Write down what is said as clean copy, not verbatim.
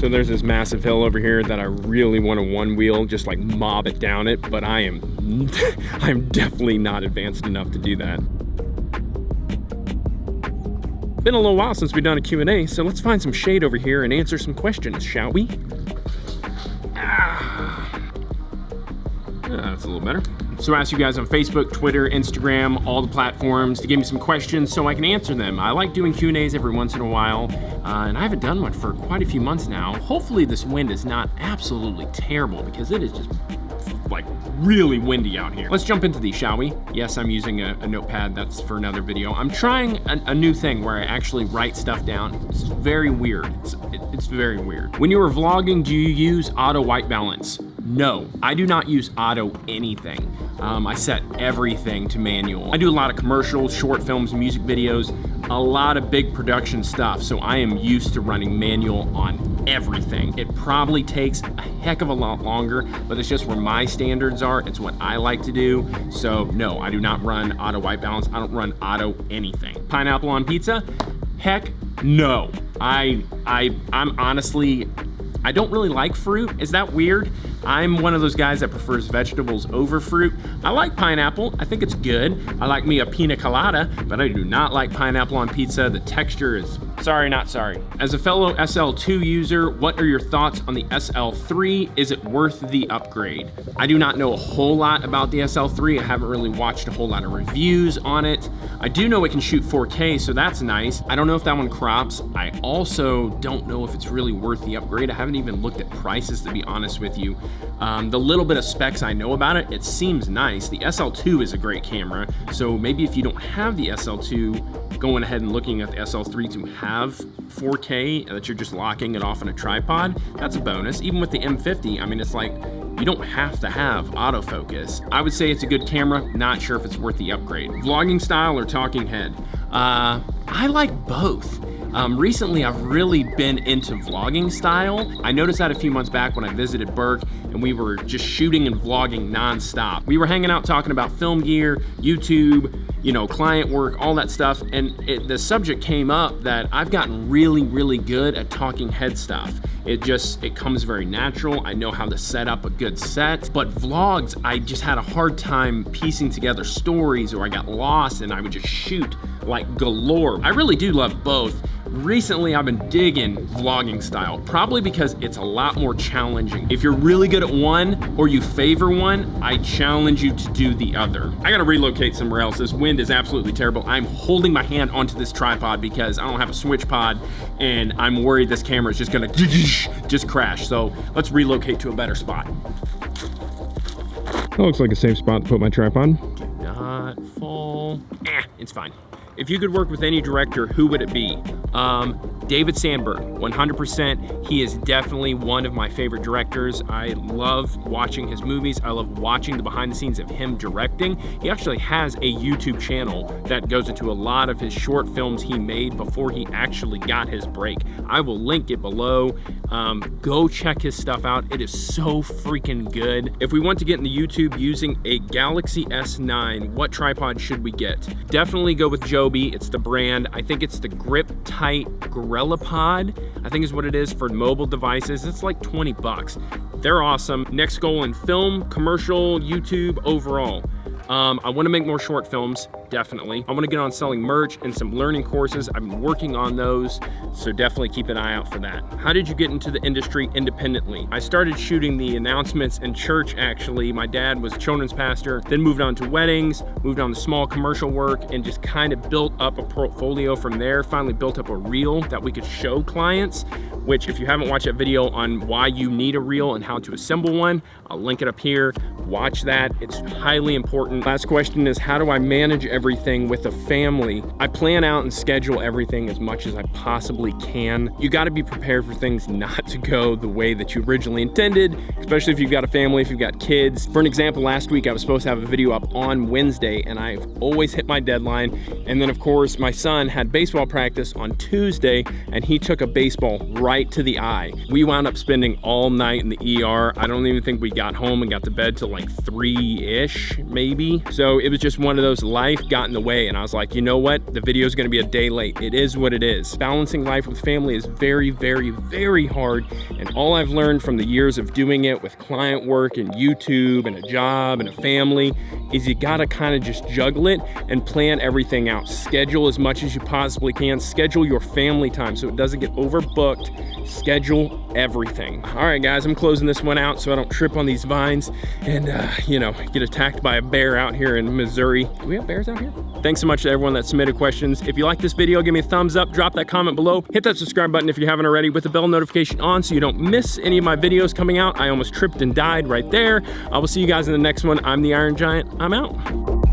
So there's this massive hill over here that I really want to one wheel, just like mob it down it, but I'm definitely not advanced enough to do that. Been a little while since we've done a Q&A, so let's find some shade over here and answer some questions, shall we? That's a little better. So I asked you guys on Facebook, Twitter, Instagram, all the platforms to give me some questions so I can answer them. I like doing Q&As every once in a while, and I haven't done one for quite a few months now. Hopefully this wind is not absolutely terrible because it is just like really windy out here. Let's jump into these, shall we? Yes, I'm using a notepad. That's for another video. I'm trying a new thing where I actually write stuff down. It's very weird. It's very weird. When you are vlogging, do you use auto white balance? No, I do not use auto anything. I set everything to manual. I do a lot of commercials, short films, music videos, a lot of big production stuff, so I am used to running manual on everything. It probably takes a heck of a lot longer, but it's just where my standards are. It's what I like to do. So no, I do not run auto white balance. I don't run auto anything. Pineapple on pizza? Heck no. I'm honestly, I don't really like fruit. Is that weird? I'm one of those guys that prefers vegetables over fruit. I like pineapple, I think it's good. I like me a pina colada, but I do not like pineapple on pizza. The texture is sorry, not sorry. As a fellow SL2 user, what are your thoughts on the SL3? Is it worth the upgrade? I do not know a whole lot about the SL3. I haven't really watched a whole lot of reviews on it. I do know it can shoot 4K, so that's nice. I don't know if that one crops. I also don't know if it's really worth the upgrade. I haven't even looked at prices, to be honest with you. The little bit of specs I know about it, it seems nice. The SL2 is a great camera, so maybe if you don't have the SL2, going ahead and looking at the SL3 to have 4K, that you're just locking it off on a tripod, that's a bonus. Even with the M50, I mean, it's like, you don't have to have autofocus. I would say it's a good camera, not sure if it's worth the upgrade. Vlogging style or talking head? I like both. Recently, I've really been into vlogging style. I noticed that a few months back when I visited Burke and we were just shooting and vlogging nonstop. We were hanging out talking about film gear, YouTube, you know, client work, all that stuff. And the subject came up that I've gotten really, really good at talking head stuff. It comes very natural. I know how to set up a good set, but vlogs, I just had a hard time piecing together stories, or I got lost and I would just shoot like galore. I really do love both. Recently, I've been digging vlogging style, probably because it's a lot more challenging. If you're really good at one or you favor one, I challenge you to do the other. I gotta relocate somewhere else. This wind is absolutely terrible. I'm holding my hand onto this tripod because I don't have a switch pod and I'm worried this camera is just gonna just crash. So let's relocate to a better spot. That looks like a safe spot to put my tripod. Do not fall. It's fine. If you could work with any director, who would it be? David Sandberg, 100%. He is definitely one of my favorite directors. I love watching his movies. I love watching the behind the scenes of him directing. He actually has a YouTube channel that goes into a lot of his short films he made before he actually got his break. I will link it below. Go check his stuff out. It is so freaking good. If we want to get into YouTube using a Galaxy S9, what tripod should we get? Definitely go with Joby. It's the brand. I think it's the Grip Tight Gorilla Pod, I think is what it is for mobile devices. It's like 20 bucks. They're awesome. Next goal in film, commercial, YouTube, overall. I want to make more short films, definitely. I want to get on selling merch and some learning courses. I've been working on those, so definitely keep an eye out for that. How did you get into the industry independently? I started shooting the announcements in church, actually. My dad was a children's pastor, then moved on to weddings, moved on to small commercial work, and just kind of built up a portfolio from there. Finally built up a reel that we could show clients, which if you haven't watched that video on why you need a reel and how to assemble one, I'll link it up here. Watch that, it's highly important. Last question is, how do I manage everything with a family? I plan out and schedule everything as much as I possibly can. You gotta be prepared for things not to go the way that you originally intended, especially if you've got a family, if you've got kids. For an example, last week I was supposed to have a video up on Wednesday and I've always hit my deadline. And then of course, my son had baseball practice on Tuesday and he took a baseball right to the eye. We wound up spending all night in the ER. I don't even think we got home and got to bed till like 3-ish, maybe. busy. So it was just one of those, life got in the way, and I was like, you know what? The video is gonna be a day late. It is what it is. Balancing life with family is very, very, very hard. And all I've learned from the years of doing it with client work and YouTube and a job and a family is you gotta kind of just juggle it and plan everything out. Schedule as much as you possibly can. Schedule your family time so it doesn't get overbooked. Schedule everything. All right, guys, I'm closing this one out so I don't trip on these vines and, you know, get attacked by a bear out here in Missouri. Do we have bears out here? Thanks so much to everyone that submitted questions. If you like this video, give me a thumbs up, drop that comment below, hit that subscribe button if you haven't already with the bell notification on so you don't miss any of my videos coming out. I almost tripped and died right there. I will see you guys in the next one. I'm the Iron Giant. I'm out.